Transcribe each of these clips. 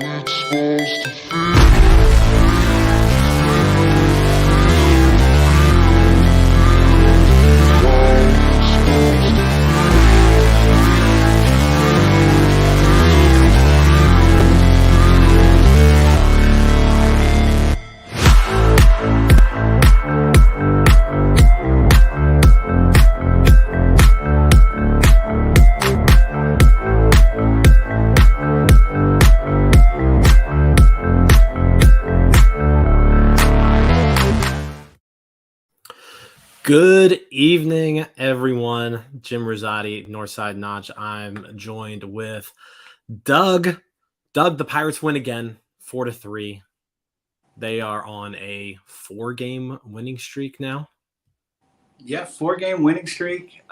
it's supposed to feel. Good evening, everyone. Jim Rosati, Northside Notch. I'm joined with Doug. Doug, the Pirates win again, 4-3. They are on a 4-game winning streak now. Yeah, 4-game winning streak.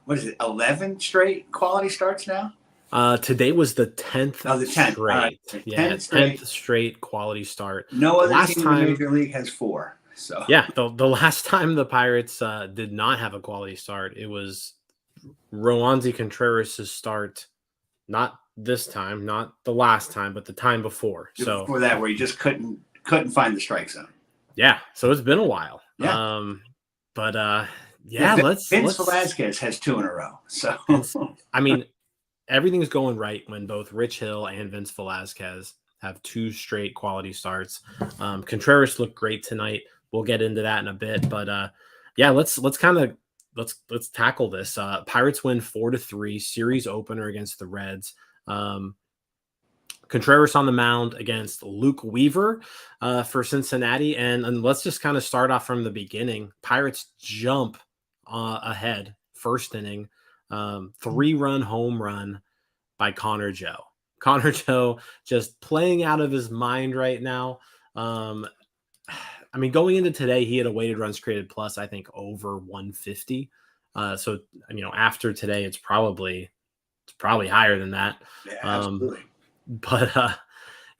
What is it? 11 straight quality starts now. Today was the 10th. Oh, the 10th. Straight. Right. Yeah, 10th straight quality start. No other team in the Major League has 4. So yeah, the last time the Pirates did not have a quality start, it was Roansy Contreras' start. Not this time, not the last time, but the time before. So before that, where you just couldn't find the strike zone. Yeah, so it's been a while. Yeah. Let's. Vince Velasquez has 2 in a row. So I mean, everything's going right when both Rich Hill and Vince Velasquez have 2 straight quality starts. Contreras looked great tonight. We'll get into that in a bit, but let's tackle this. Pirates win 4-3 series opener against the Reds. Contreras on the mound against Luke Weaver for Cincinnati, and let's just kind of start off from the beginning. Pirates jump ahead first inning, 3-run home run by Connor Joe. Connor Joe just playing out of his mind right now. I mean, going into today, he had a weighted runs created plus, I think, over 150. So, you know, after today, it's probably higher than that. Yeah, absolutely.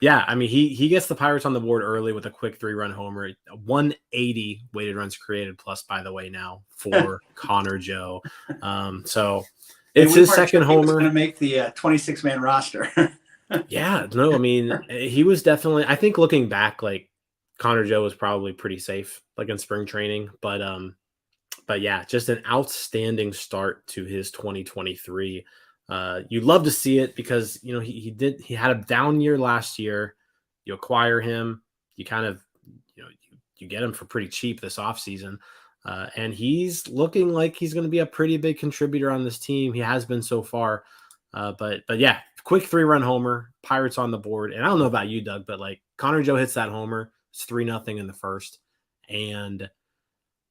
Yeah, I mean, he gets the Pirates on the board early with a quick 3-run homer. 180 weighted runs created plus, by the way, now for Connor Joe. So it's his second homer. Going to make the 26-man roster. Yeah, no, I mean, he was definitely. I think looking back, like, Connor Joe was probably pretty safe, like in spring training, but yeah, just an outstanding start to his 2023. You love to see it because, you know, he had a down year last year. You acquire him, you kind of, you know, you get him for pretty cheap this offseason. And he's looking like he's going to be a pretty big contributor on this team. He has been so far. But yeah, quick 3-run homer, Pirates on the board. And I don't know about you, Doug, but like Connor Joe hits that homer. It's 3-0 in the first. And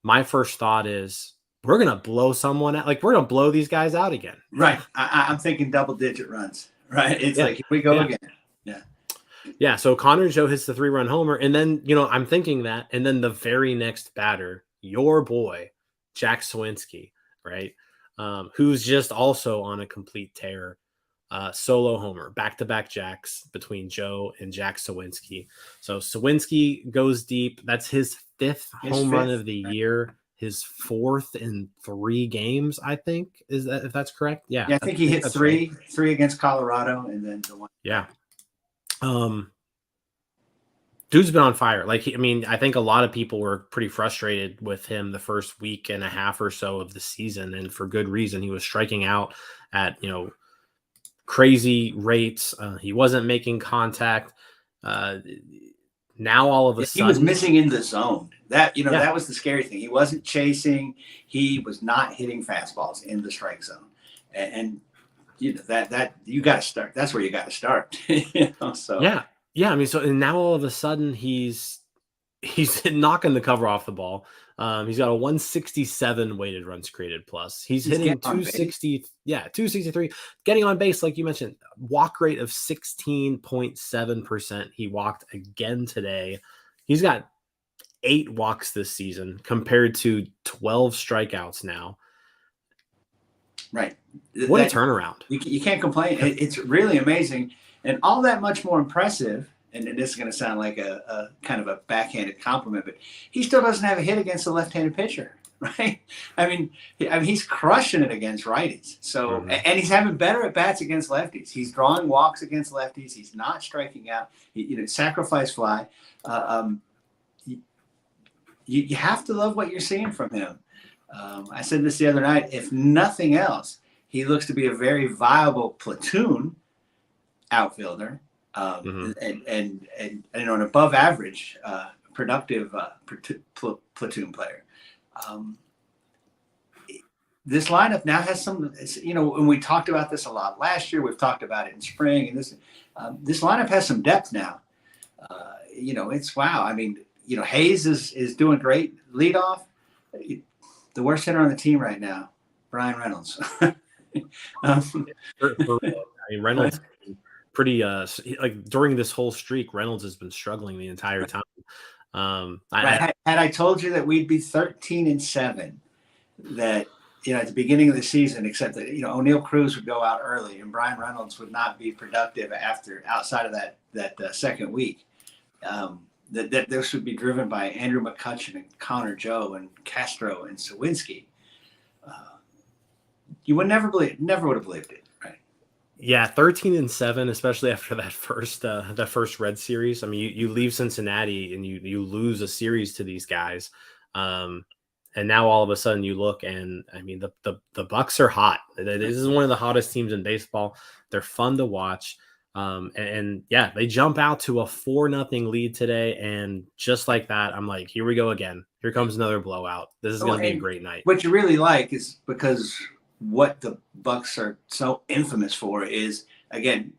my first thought is we're going to blow someone out. Like, we're going to blow these guys out again. Right. I'm thinking double-digit runs, right? It's like, here we go again. Yeah. Yeah, so Connor Joe hits the 3-run homer. And then, you know, I'm thinking that. And then the very next batter, your boy, Jack Sawinski, right, who's just also on a complete tear. Solo homer, back-to-back jacks between Joe and Jack Sawinski. So Sawinski goes deep. That's his 5th home run of the year. His 4th in 3 games, I think. Is that, if that's correct? Yeah. Yeah, I think he hit 3 against Colorado, and then the one. Yeah. Dude's been on fire. Like, I think a lot of people were pretty frustrated with him the first week and a half or so of the season, and for good reason. He was striking out at, you know, crazy rates. He wasn't making contact. Now all of a sudden he was missing in the zone. That was the scary thing. He wasn't chasing. He was not hitting fastballs in the strike zone. And you know that you got to start. That's where you got to start. You know, so yeah. I mean, so and now all of a sudden he's knocking the cover off the ball. He's got a 167 weighted runs created plus. He's hitting 260, 263, getting on base, like you mentioned. Walk rate of 16.7%. He walked again today. He's got 8 walks this season compared to 12 strikeouts now. Right. What a turnaround. You can't complain. It's really amazing. And all that much more impressive, and this is going to sound like a kind of a backhanded compliment, but he still doesn't have a hit against a left-handed pitcher. right? I mean, he's crushing it against righties. So, and he's having better at bats against lefties. He's drawing walks against lefties. He's not striking out. Sacrifice fly. You have to love what you're seeing from him. I said this the other night. If nothing else, he looks to be a very viable platoon outfielder, and an above average productive platoon player. This lineup now has some, and we talked about this a lot last year. We've talked about it in spring, and this lineup has some depth now. It's wow. I mean, Hayes is doing great leadoff. The worst hitter on the team right now, Brian Reynolds. For real. I mean, Reynolds pretty like during this whole streak, Reynolds has been struggling the entire time. Had I told you that we'd be 13-7, that at the beginning of the season, except that O'Neal Cruz would go out early and Brian Reynolds would not be productive outside of that second week. That this would be driven by Andrew McCutchen and Connor Joe and Castro and Sawinski. You would never would have believed it, right? Yeah, 13-7, especially after that first Red series. I mean, you leave Cincinnati and you lose a series to these guys, and now all of a sudden you look and I mean the Bucks are hot. This is one of the hottest teams in baseball. They're fun to watch. And yeah, they jump out to a 4-0 lead today. And just like that, I'm like, here we go again. Here comes another blowout. This is going to be a great night. What you really like is because what the Bucks are so infamous for is, again,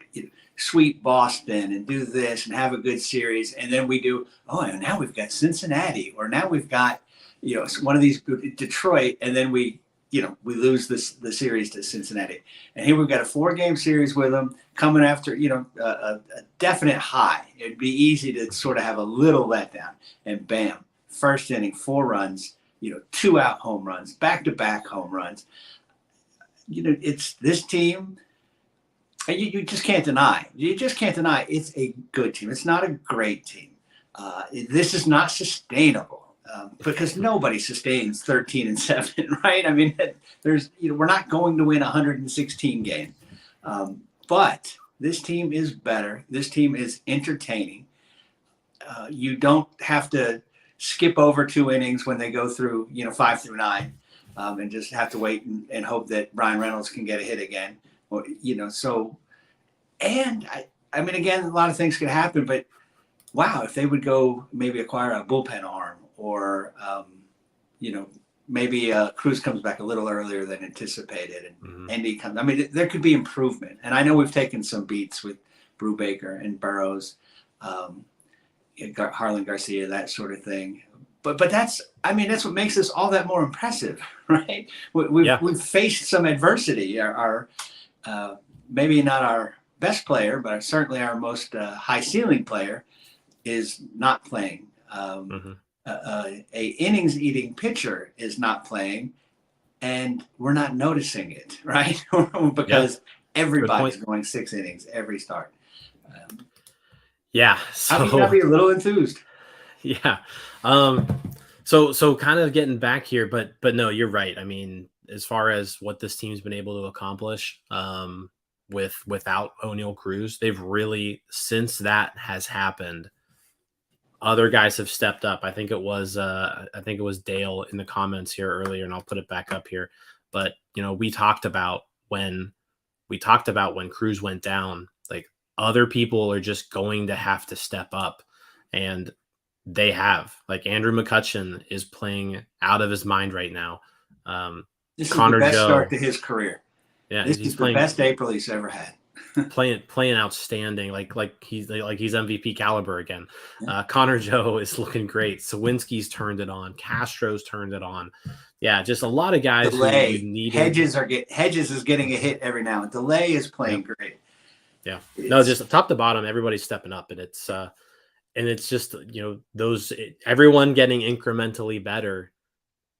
sweep Boston and do this and have a good series. And then we do, and now we've got Cincinnati, or now we've got, one of these Detroit. And then we lose the series to Cincinnati. And here we've got a 4-game series with them coming after, a definite high. It'd be easy to sort of have a little letdown. And bam, first inning, 4 runs, 2-out home runs, back-to-back home runs. It's this team. You just can't deny. You just can't deny it's a good team. It's not a great team. This is not sustainable. Because nobody sustains 13-7, right? I mean, we're not going to win 116 games, but this team is better. This team is entertaining. You don't have to skip over 2 innings when they go through, 5 through 9, and just have to wait and hope that Brian Reynolds can get a hit again. Or, so, and I mean, again, a lot of things could happen, but wow, if they would go maybe acquire a bullpen arm. Or, maybe Cruz comes back a little earlier than anticipated, and Andy comes. I mean, there could be improvement. And I know we've taken some beats with Brubaker and Burrows, Harlan Garcia, that sort of thing. But that's what makes this all that more impressive, right? We've faced some adversity. Our maybe not our best player, but certainly our most high ceiling player is not playing. A innings eating pitcher is not playing, and we're not noticing it, right? Because everybody's going 6 innings every start. So how can you not be a little enthused? Yeah. So kind of getting back here, but no, you're right. I mean, as far as what this team's been able to accomplish, without O'Neal Cruz, they've really, since that has happened, other guys have stepped up. I think it was Dale in the comments here earlier, and I'll put it back up here. But we talked about when Cruz went down, like other people are just going to have to step up, and they have. Like Andrew McCutchen is playing out of his mind right now. This Connor is the best Joe, start to his career. Yeah, this is the best April he's ever had. playing outstanding, like he's MVP caliber again. Connor Joe is looking great. Sawinski's turned it on. Castro's turned it on. Yeah, just a lot of guys Delay. who needed. Hedges is getting a hit every now and Delay is playing great. Yeah, no, just top to bottom, everybody's stepping up, and it's just everyone getting incrementally better.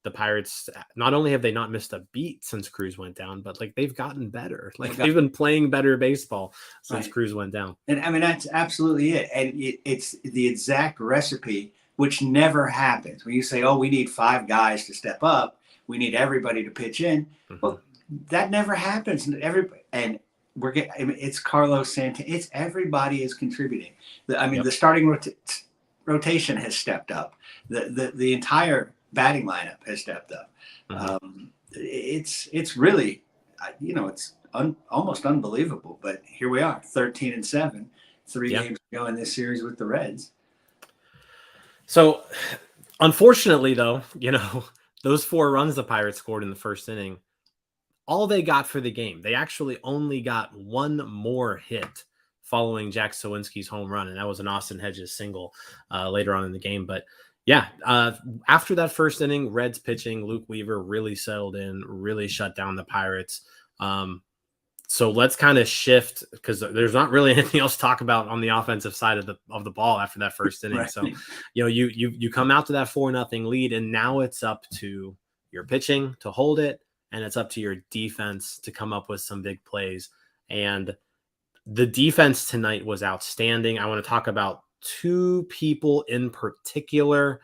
The Pirates, not only have they not missed a beat since Cruz went down, but like they've gotten better. Like they've been playing better baseball since Cruz went down. And I mean, that's absolutely it. And it's the exact recipe which never happens. When you say, oh, we need 5 guys to step up, we need everybody to pitch in. Well, that never happens. And we're getting, I mean, it's Carlos Santana. It's everybody is contributing. The starting rotation has stepped up. The entire batting lineup has stepped up. It's really, it's almost unbelievable. But here we are, 13-7, 3 games to go in this series with the Reds. So, unfortunately, though, those 4 runs the Pirates scored in the first inning, all they got for the game. They actually only got 1 more hit following Jack Sawinski's home run, and that was an Austin Hedges single later on in the game. But yeah, after that first inning, Reds pitching, Luke Weaver really settled in, really shut down the Pirates. So let's kind of shift, because there's not really anything else to talk about on the offensive side of the ball after that first inning. Right. So, you come out to that 4-0 lead, and now it's up to your pitching to hold it, and it's up to your defense to come up with some big plays. And the defense tonight was outstanding. I want to talk about 2 people in particular.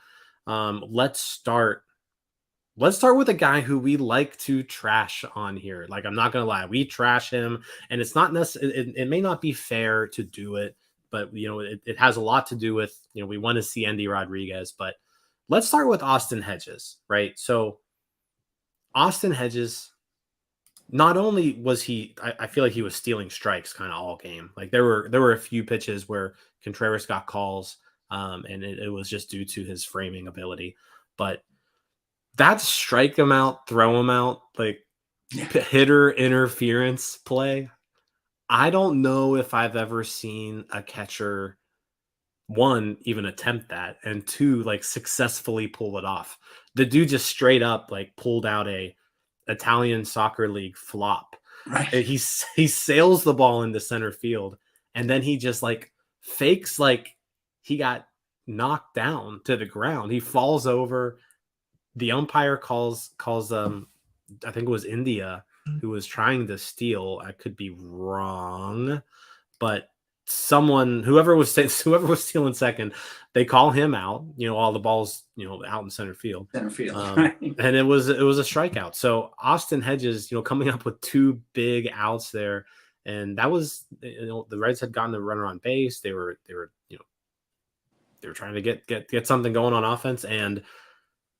Let's start with a guy who we like to trash on here. Like, I'm not going to lie. We trash him, and it's not necessarily, it may not be fair to do it, but, it has a lot to do with, we want to see Andy Rodriguez. But let's start with Austin Hedges, right? So Austin Hedges, not only was I feel like he was stealing strikes kind of all game. Like, there were a few pitches where Contreras got calls, and it was just due to his framing ability. But that strike him out, throw him out, like hitter interference play. I don't know if I've ever seen a catcher, 1, even attempt that, and 2, like, successfully pull it off. The dude just straight up, like, pulled out a Italian soccer league flop. Right. And he sails the ball into center field, and then he just, like, fakes like he got knocked down to the ground. He falls over. The umpire calls I think it was India who was trying to steal. I could be wrong, but whoever was stealing second, they call him out, all the balls, out in center field. Right. And it was a strikeout. So Austin Hedges, coming up with 2 big outs there. And that was, the Reds had gotten the runner on base. They were trying to get something going on offense. And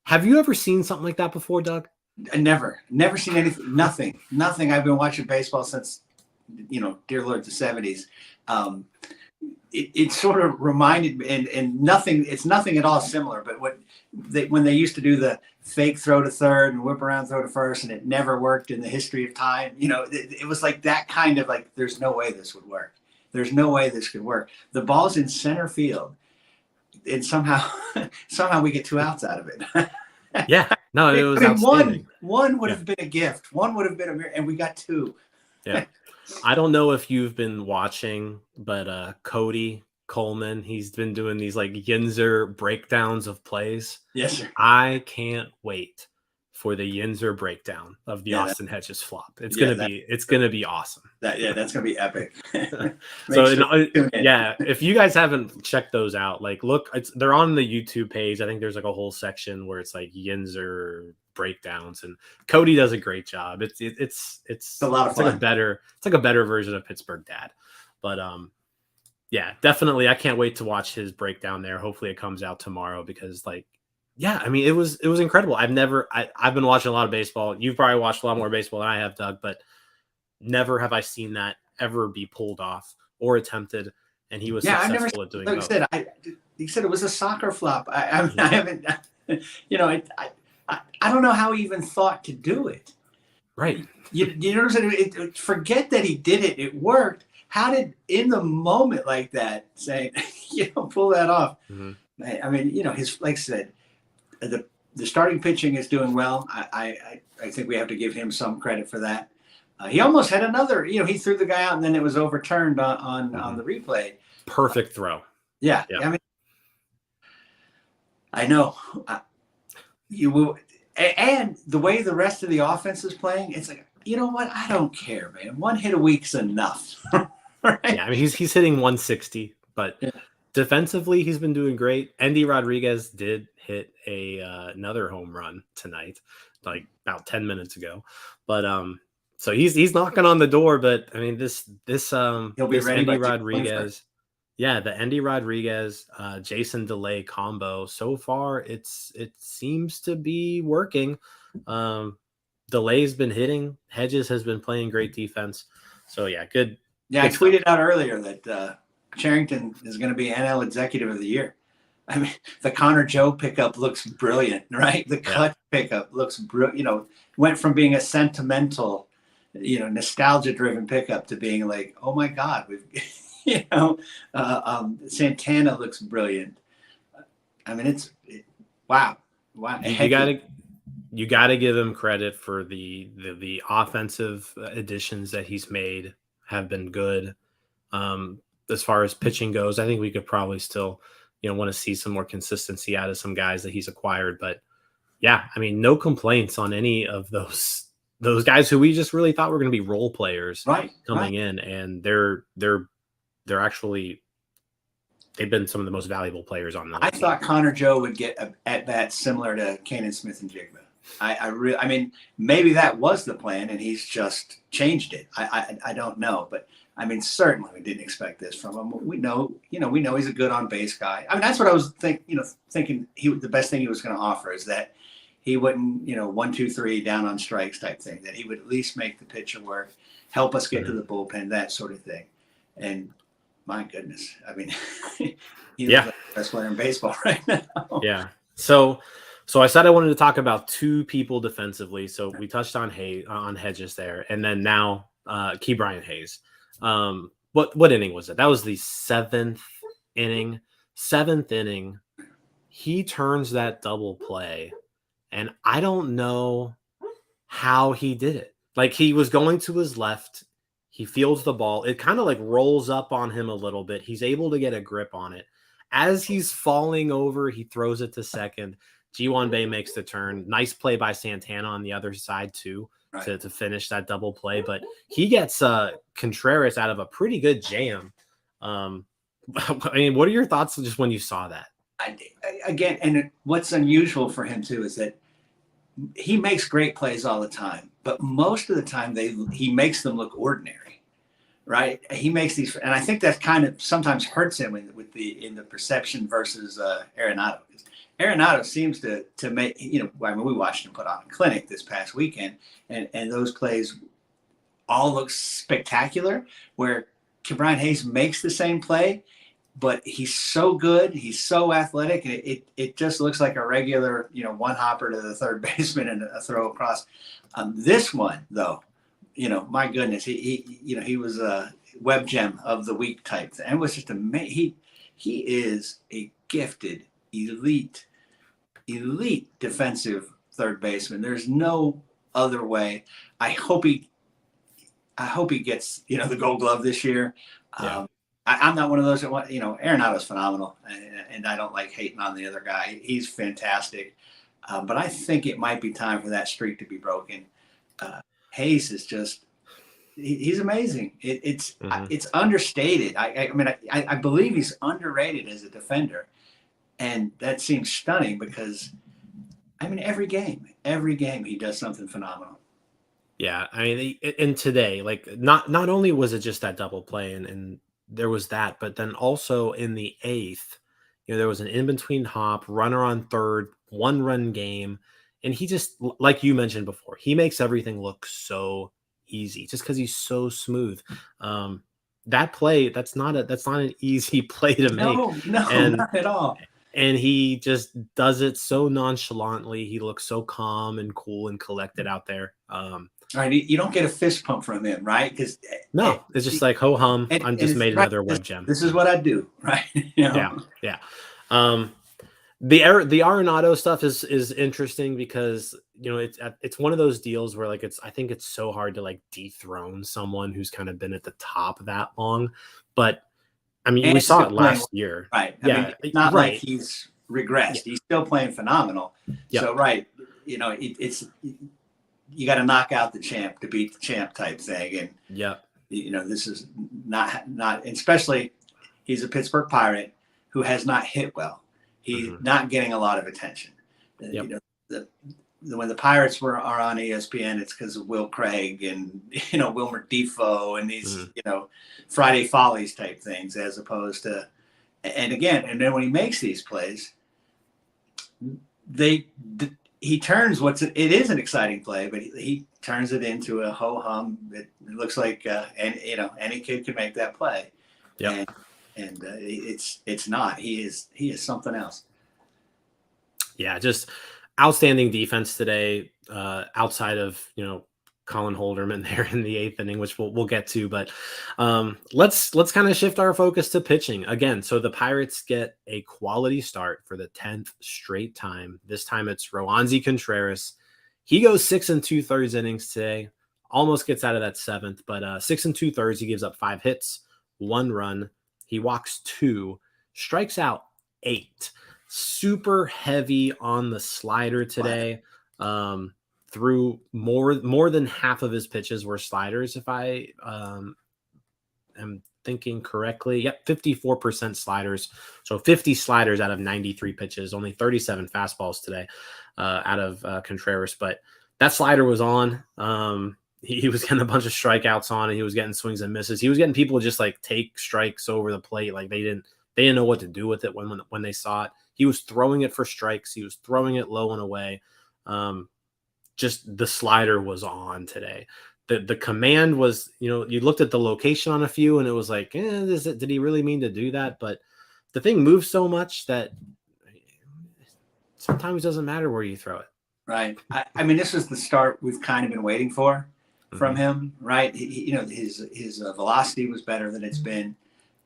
have you ever seen something like that before, Doug? Never seen anything. Nothing. I've been watching baseball since, dear Lord, the 70s. It sort of reminded me, and nothing. It's nothing at all similar. But when they used to do the fake throw to third and whip around throw to first, and it never worked in the history of time. It was like that kind of like, there's no way this would work. There's no way this could work. The ball's in center field, and somehow we get 2 outs out of it. Yeah, no, it was outstanding. One would have been a gift. One would have been and we got 2. Yeah. I don't know if you've been watching, but Cody Coleman, he's been doing these like Yinzer breakdowns of plays. Yes, sir. I can't wait for the Yinzer breakdown of the Austin Hedges flop. It's gonna be awesome. That's gonna be epic. If you guys haven't checked those out, like, look, they're on the YouTube page. I think there's like a whole section where it's like Yinzer breakdowns, and Cody does a great job. It's a lot of fun. It's like a better version of Pittsburgh Dad. But yeah, definitely, I can't wait to watch his breakdown there. Hopefully it comes out tomorrow, because it was incredible. I've been watching a lot of baseball. You've probably watched a lot more baseball than I have, Doug, but never have I seen that ever be pulled off or attempted. And he was successful at doing both. He said it was a soccer flop. I haven't, I don't know how he even thought to do it. Right. You know what I'm saying? Forget that he did it. It worked. How did, in the moment like that, say, pull that off? Mm-hmm. I mean, like I said, the starting pitching is doing well. I think we have to give him some credit for that. He almost had another, he threw the guy out and then it was overturned on the replay. Perfect throw. Yeah. I mean, I know you will. And the way the rest of the offense is playing, it's like, you know what? I don't care, man. 1 hit a week's enough. Right? Yeah. I mean, he's hitting 160, but defensively, he's been doing great. Andy Rodriguez did hit another home run tonight, like about 10 minutes ago. But so he's knocking on the door. But I mean, this He'll be this ready by Andy June 21st. Rodriguez, yeah, the Andy Rodriguez Jason DeLay combo so far, it seems to be working. DeLay's been hitting. Hedges has been playing great defense. So yeah, good. Yeah, good I tweeted stuff. out earlier that Charrington is going to be NL Executive of the Year. I mean, the Connor Joe pickup looks brilliant, right? The clutch pickup looks brilliant. You know, went from being a sentimental, nostalgia-driven pickup to being like, oh my God, we've, Santana looks brilliant. I mean, wow. You gotta give him credit for the offensive additions that he's made have been good. As far as pitching goes, I think we could probably still, want to see some more consistency out of some guys that he's acquired. But yeah, I mean, no complaints on any of those guys who we just really thought were going to be role players coming in, and they're actually they've been some of the most valuable players on the team. Thought Connor Joe would get at bat similar to Canaan Smith and Jigba. I mean, maybe that was the plan, and he's just changed it. I don't know, but I mean, certainly we didn't expect this from him. We know he's a good on base guy. I mean, that's what I was thinking. The best thing he was going to offer is that he wouldn't, 1, 2, 3 down on strikes type thing. That he would at least make the pitcher work, help us get to the bullpen, that sort of thing. And my goodness, I mean, he's the best player in baseball right now. Yeah. So I said I wanted to talk about two people defensively. So we touched on Hedges there, and then now Ke'Bryan Hayes. What inning was it? That was the seventh inning. Seventh inning, he turns that double play, and I don't know how he did it. Like, he was going to his left. He fields the ball. It kind of like rolls up on him a little bit. He's able to get a grip on it. As he's falling over, he throws it to second. Ji-Hwan Bae makes the turn. Nice play by Santana on the other side too, to finish that double play. But he gets Contreras out of a pretty good jam. I mean, what are your thoughts just when you saw that? Again, and what's unusual for him too is that he makes great plays all the time, but most of the time he makes them look ordinary, right? He makes these, and I think that kind of sometimes hurts him in the perception versus Arenado. Arenado seems to make, I mean, we watched him put on a clinic this past weekend, and those plays all look spectacular, where Ke'Bryan Hayes makes the same play, but he's so good, he's so athletic, and it just looks like a regular, one hopper to the third baseman and a throw across. This one, though, my goodness, he was a web gem of the week type thing. It was just amazing. He is a gifted, elite defensive third baseman. There's no other way. I hope he gets, the Gold Glove this year. Yeah. I'm not one of those that want, Arenado's phenomenal, and I don't like hating on the other guy. He's fantastic. But I think it might be time for that streak to be broken. Hayes is just, he's amazing. It's understated. I mean, I believe he's underrated as a defender. And that seems stunning because, I mean, every game he does something phenomenal. Yeah, I mean, and today, like, not only was it just that double play, and there was that, but then also in the eighth, there was an in-between hop, runner on third, 1-run game, and he just, like you mentioned before, he makes everything look so easy just because he's so smooth. That play, that's not an easy play to make. No, not at all. And he just does it so nonchalantly. He looks so calm and cool and collected out there. Right, you don't get a fist pump from him, right? Because it's just like ho hum. I'm just made another web gem. This is what I do, right? Yeah. The Arenado stuff is interesting because it's one of those deals where, like, I think it's so hard to, like, dethrone someone who's kind of been at the top that long, but I mean, we saw it last year. Right. I mean, it's not like he's regressed. Yeah. He's still playing phenomenal. Yep. So, it's you got to knock out the champ to beat the champ type thing. And, this is not, especially he's a Pittsburgh Pirate. who has not hit well. He's not getting a lot of attention. You know, when the Pirates are on ESPN, it's because of Will Craig and, you know, Wilmer Defoe and these, you know, Friday Follies type things, as opposed to, and then when he makes these plays, he turns it is an exciting play, but he turns it into a ho hum. It looks like, and you know, any kid can make that play. Yeah. And it's not. He is something else. Yeah, just outstanding defense today. Outside of, you know, Colin Holderman there in the 8th inning, which we'll get to, but let's kind of shift our focus to pitching again. So the Pirates get a quality start for the 10th straight time. This time it's Roansy Contreras. He goes 6 2/3 innings today. Almost gets out of that 7th, but 6 2/3. He gives up 5 hits, 1 run. He walks 2, strikes out 8. Super heavy on the slider today. Through more than half of his pitches were sliders, if I am thinking correctly. Yep, 54% sliders. So 50 sliders out of 93 pitches, only 37 fastballs today out of Contreras. But that slider was on. He was getting a bunch of strikeouts on, and he was getting swings and misses. He was getting people just like take strikes over the plate. Like they didn't know what to do with it when they saw it. He was throwing it for strikes. He was throwing it low and away. Just the slider was on today. The command was, you know, you looked at the location on a few and it was like, did he really mean to do that? But the thing moves so much that sometimes it doesn't matter where you throw it. Right. I mean, this is the start we've kind of been waiting for from him, right? You know, his velocity was better than it's been.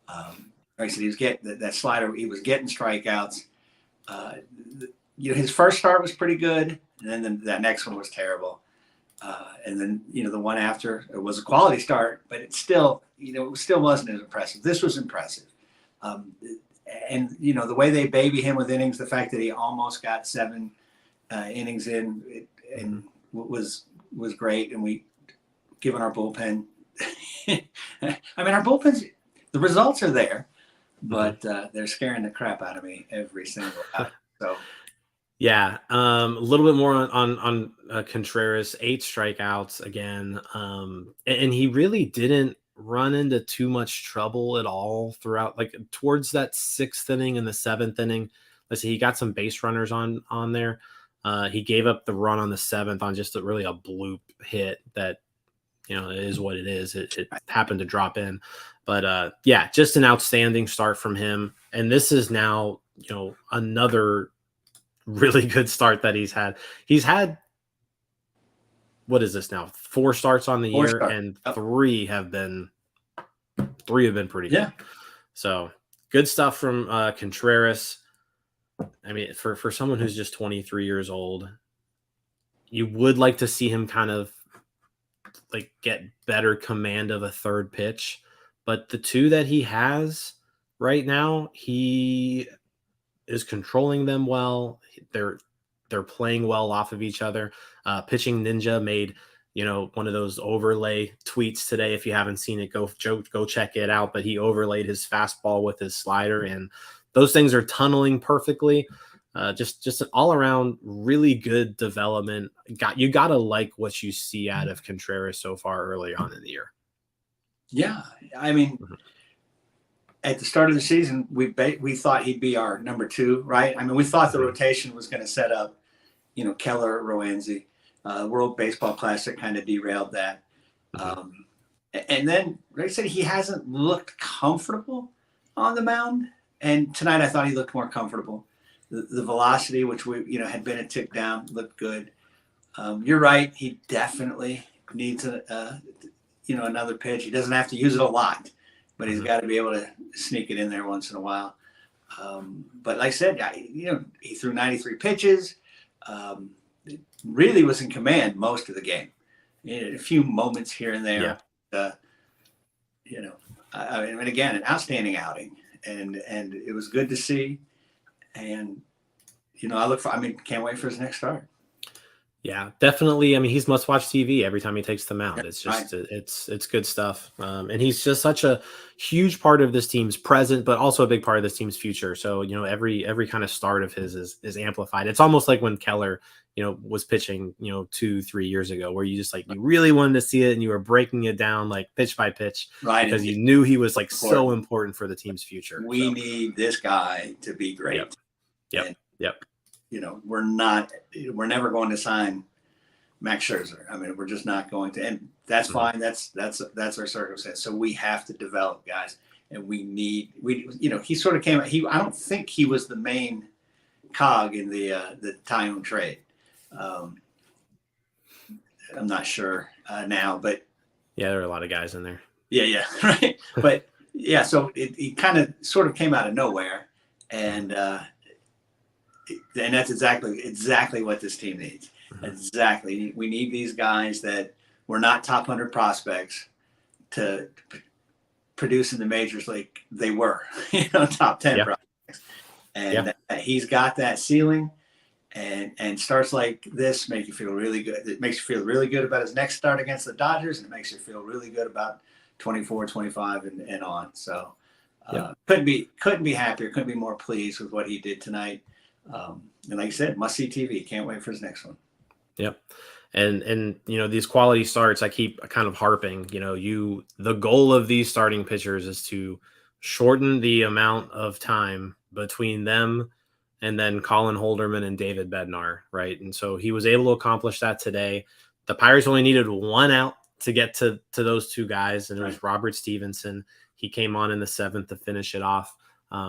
Like I said, he was getting that slider. He was getting strikeouts. You know, his first start was pretty good, and then that next one was terrible. And then, you know, the one after, it was a quality start, but it still, you know, it still wasn't as impressive. This was impressive. And, you know, the way they baby him with innings, the fact that he almost got 7 innings in, and was great. And we, given our bullpen, I mean, our bullpens, the results are there, but they're scaring the crap out of me every single time. So. Yeah, a little bit more on Contreras, 8 strikeouts again, and he really didn't run into too much trouble at all throughout. Like towards that 6th inning and the 7th inning, let's see, he got some base runners on there. He gave up the run on the 7th on just really a bloop hit that, you know, it is what it is. It happened to drop in, but yeah, just an outstanding start from him. And this is now, you know, another really good start that he's had. He's had, what is this now? 4 starts on the year, and 3 have been pretty good. So good stuff from Contreras. I mean, for someone who's just 23 years old, you would like to see him kind of like get better command of a third pitch, but the 2 that he has right now, he is controlling them well. They're playing well off of each other. Pitching Ninja made, you know, one of those overlay tweets today. If you haven't seen it, go check it out. But he overlaid his fastball with his slider, and those things are tunneling perfectly. Just an all around really good development. You gotta like what you see out of Contreras so far early on in the year. Yeah, I mean. At the start of the season, we thought he'd be our number 2, right? I mean, we thought the rotation was going to set up, you know, Keller, Roansy. World Baseball Classic kind of derailed that. And then, like I said, he hasn't looked comfortable on the mound. And tonight I thought he looked more comfortable. The velocity, which we, you know, had been a tick down, looked good. You're right. He definitely needs you know, another pitch. He doesn't have to use it a lot, but he's got to be able to sneak it in there once in a while. But like I said, you know, he threw 93 pitches. Really was in command most of the game. A few moments here and there. You know, I mean, again, an outstanding outing, and it was good to see. And you know, can't wait for his next start. Yeah, definitely. I mean, he's must-watch TV every time he takes the mound. It's Right. just it's good stuff. And he's just such a huge part of this team's present, but also a big part of this team's future. So, every kind of start of his is amplified. It's almost like when Keller, was pitching, 2-3 years ago, where you just like you really wanted to see it and you were breaking it down like pitch by pitch, Right. because you knew he was like so important for the team's future. We need this guy to be great. Yep. And, Yep. we're never going to sign Max Scherzer. I mean, we're just not going to, and that's fine. That's our circumstance. So we have to develop guys, and he sort of came. I don't think he was the main cog in the Tyone trade. I'm not sure now, but yeah, there are a lot of guys in there. Yeah, right. But yeah, so it kind of sort of came out of nowhere, and that's exactly what this team needs. Exactly. We need these guys that were not top 100 prospects to produce in the majors like they were, top 10 prospects. And he's got that ceiling, and starts like this make you feel really good. It makes you feel really good about his next start against the Dodgers, and it makes you feel really good about 24, 25 and on. So couldn't be happier, couldn't be more pleased with what he did tonight. And like I said, must see TV. Can't wait for his next one. Yep. And these quality starts, I keep kind of harping, the goal of these starting pitchers is to shorten the amount of time between them and then Colin Holderman and David Bednar, right? And so he was able to accomplish that today. The Pirates only needed one out to get to those two guys, and it was Robert Stevenson. He came on in the 7th to finish it off,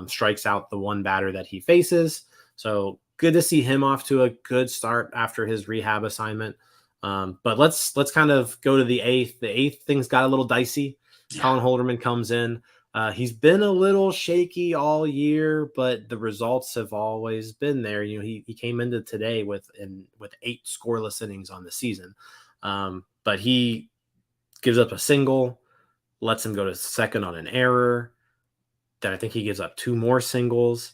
strikes out the one batter that he faces. So good to see him off to a good start after his rehab assignment. But let's kind of go to the 8th. The 8th, things got a little dicey. Colin Holderman comes in. He's been a little shaky all year, but the results have always been there. He came into today with 8 scoreless innings on the season. But he gives up a single, lets him go to second on an error. Then I think he gives up 2 more singles.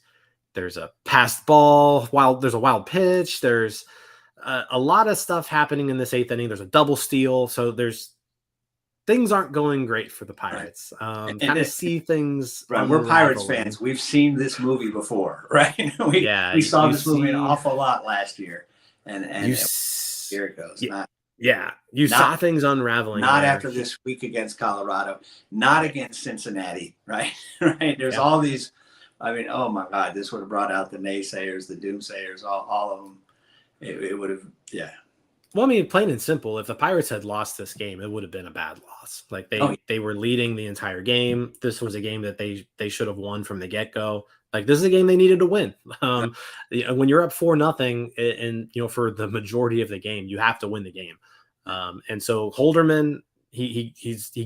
There's a passed ball, there's a wild pitch. There's a lot of stuff happening in this 8th inning. There's a double steal. So things aren't going great for the Pirates. Kind of see things. Right. We're Pirates fans. We've seen this movie before, right? we saw this movie an awful lot last year. And here it goes. You saw things unraveling. Not after this week against Colorado, not against Cincinnati, right? Right. There's all these. I mean, oh my God, this would have brought out the naysayers, the doomsayers, all of them. It would have, Well, I mean, plain and simple, if the Pirates had lost this game, it would have been a bad loss. Like they were leading the entire game. This was a game that they should have won from the get-go. Like, this is a game they needed to win. When you're up 4-0 and for the majority of the game, you have to win the game. And so Holderman, he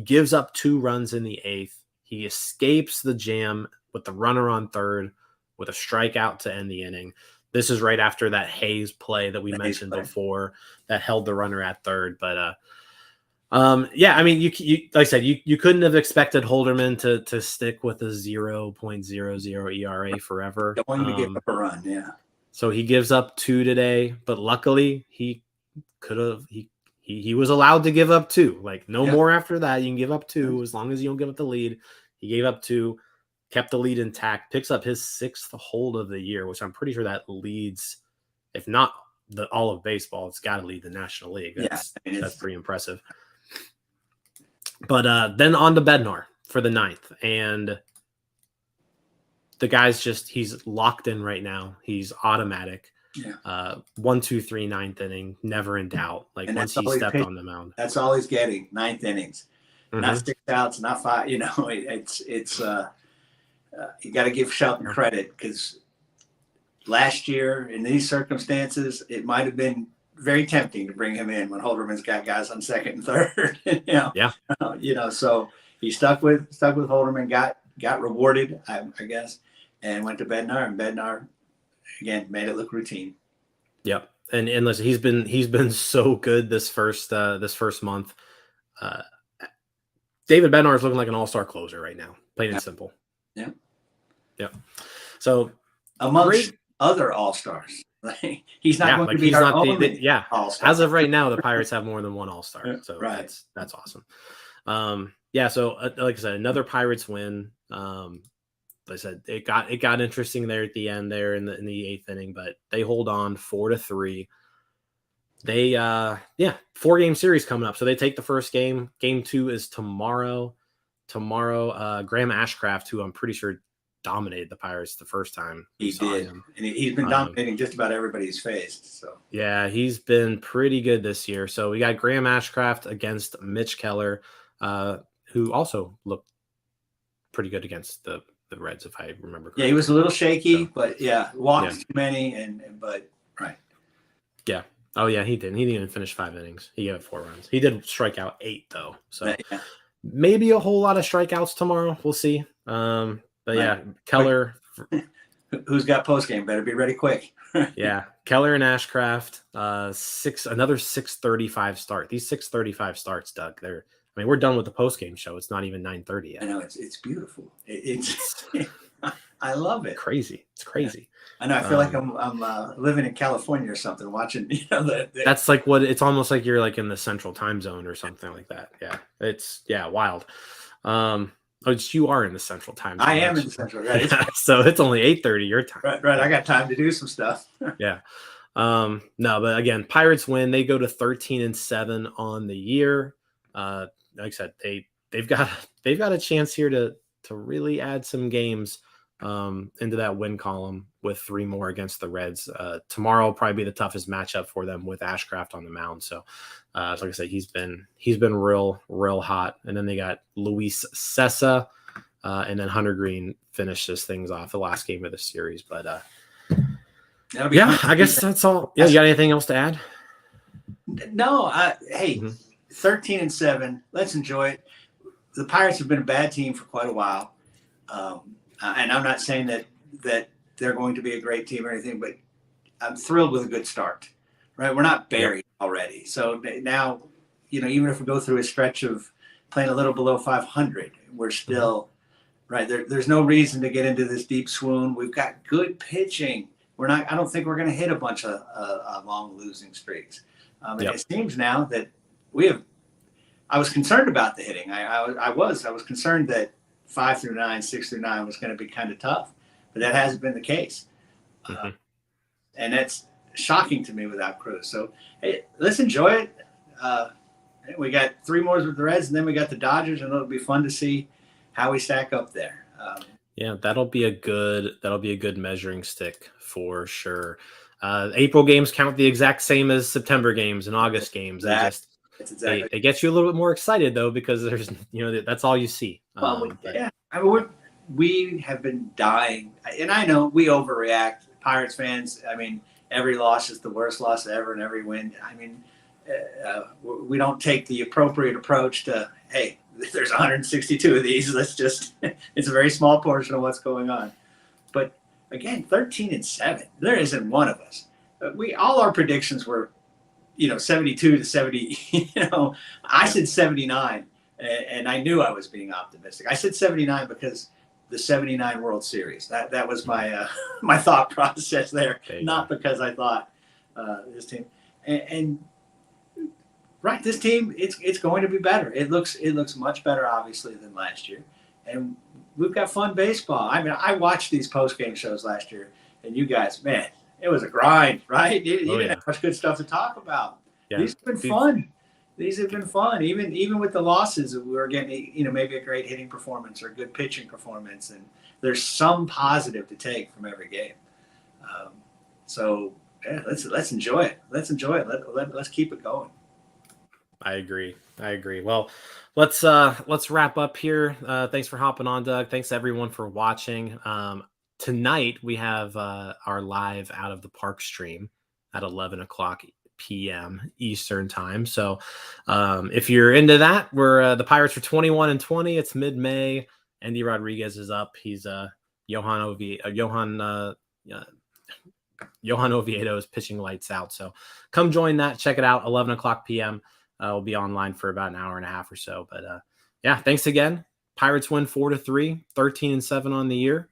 gives up 2 runs in the 8th. He escapes the jam with the runner on third with a strikeout to end the inning. This is right after that Hayes play that we mentioned before that held the runner at third. But I mean, you like I said, you couldn't have expected Holderman to stick with a 0.00 ERA forever. Going to give up a run, So he gives up 2 today, but luckily he was allowed to give up 2. Like, no more after that. You can give up 2 as long as you don't give up the lead. He gave up 2. Kept the lead intact, picks up his 6th hold of the year, which I'm pretty sure that leads, if not all of baseball, it's got to lead the National League. That's pretty impressive. But then on to Bednar for the 9th. And the guy's he's locked in right now. He's automatic. 1, 2, 3, 9th inning, never in doubt. Like, once he stepped on the mound. That's all he's getting, 9th innings. Not 6 outs, not 5. It's you got to give Shelton credit, because last year in these circumstances, it might have been very tempting to bring him in when Holderman's got guys on second and third. So he stuck with Holderman, got rewarded, I guess, and went to Bednar, and Bednar again made it look routine. Yep, and listen, he's been so good this first month. David Bednar is looking like an all-star closer right now, plain and simple. Yeah. Yep. So amongst other all-stars. Like, he's not going like to be he's our not only yeah. all-star. As of right now, the Pirates have more than one All-Star, so Right. that's awesome. Yeah, so like I said, another Pirates win. Like I said, it got interesting there at the end there in the eighth inning, but they hold on 4-3. They 4-game series coming up. So they take the first game. Game 2 is tomorrow. Graham Ashcraft, who I'm pretty sure dominated the Pirates the first time we He saw did. him. And he's been dominating just about everybody's faced. So Yeah, he's been pretty good this year. So we got Graham Ashcraft against Mitch Keller, who also looked pretty good against the Reds, if I remember correctly. yeah, he was a little shaky, So, but walked too many, but right. Yeah. Oh yeah, he didn't. He didn't even finish 5 innings. He got 4 runs. He did strike out 8 though. So maybe a whole lot of strikeouts tomorrow. We'll see. But yeah, Keller. Who's got post game? Better be ready quick. Yeah, Keller and Ashcraft. Another 6:35 start. These 6:35 starts, Doug. We're done with the post game show. It's not even 9:30 yet. I know it's beautiful. It's I love it. Crazy. It's crazy. I know. I feel like I'm living in California or something, watching. That's like what it's almost like you're like in the central time zone or something like that. Yeah, it's wild. You are in the central time zone. I am in the central, right? So it's only 8:30 your time. Right. I got time to do some stuff. Yeah. No, but again, Pirates win. They go to 13-7 on the year. Like I said, they've got a chance here to really add some games into that win column with 3 more against the Reds. Tomorrow will probably be the toughest matchup for them with Ashcraft on the mound. So, like I said, he's been real hot. And then they got Luis Cessa, and then Hunter Green finishes things off the last game of the series. But I guess that's all. Yeah, you got anything else to add? No. Hey, 13-7. Let's enjoy it. The Pirates have been a bad team for quite a while. And I'm not saying that they're going to be a great team or anything, but I'm thrilled with a good start, right? We're not buried already. So now, even if we go through a stretch of playing a little below 500, we're still right. There's no reason to get into this deep swoon. We've got good pitching. I don't think we're going to hit a bunch of long losing streaks. And it seems now that I was concerned about the hitting. I was concerned that 5 through 9, 6 through 9 was going to be kind of tough, but that hasn't been the case. And that's shocking to me without Cruz. So, hey, let's enjoy it. We got 3 more with the Reds, and then we got the Dodgers, and it'll be fun to see how we stack up there. That'll be a good measuring stick for sure. April games count the exact same as September games and August games. They get you a little bit more excited though, because there's that's all you see. We have been dying, and I know we overreact, Pirates fans. Every loss is the worst loss ever, and every win. We don't take the appropriate approach to, hey, there's 162 of these. It's a very small portion of what's going on. But again, 13-7. There isn't one of us. All our predictions were, 72 to 70. I said 79, and I knew I was being optimistic. I said 79 because the 79 World Series. That was my my thought process there, not because I thought this team and right, this team it's going to be better. It looks much better, obviously, than last year, and we've got fun baseball. I watched these post game shows last year, and you guys, man, it was a grind, right? You didn't have much good stuff to talk about. Yeah. These have been fun. These have been fun. Even with the losses, we were getting maybe a great hitting performance or a good pitching performance, and there's some positive to take from every game. Let's enjoy it. Let's enjoy it. Let's keep it going. I agree. Well, let's wrap up here. Thanks for hopping on, Doug. Thanks everyone for watching. Tonight we have our live Out of the Park stream at 11:00 p.m. Eastern time. So if you're into that, we're the Pirates are 21-20. It's mid-May. Andy Rodriguez is up. He's Johan Oviedo is pitching lights out. So come join that. Check it out. 11:00 p.m. We'll be online for about an hour and a half or so. But thanks again. Pirates win 4-3, 13-7 on the year.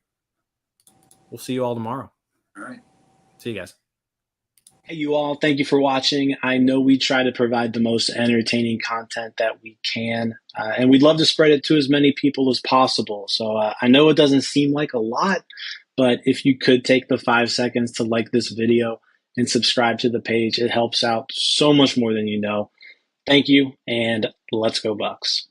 We'll see you all tomorrow. All right. See you guys. Hey, you all, thank you for watching. I know we try to provide the most entertaining content that we can, and we'd love to spread it to as many people as possible. So I know it doesn't seem like a lot, but if you could take the 5 seconds to like this video and subscribe to the page, it helps out so much more than you know. Thank you, and let's go Bucks.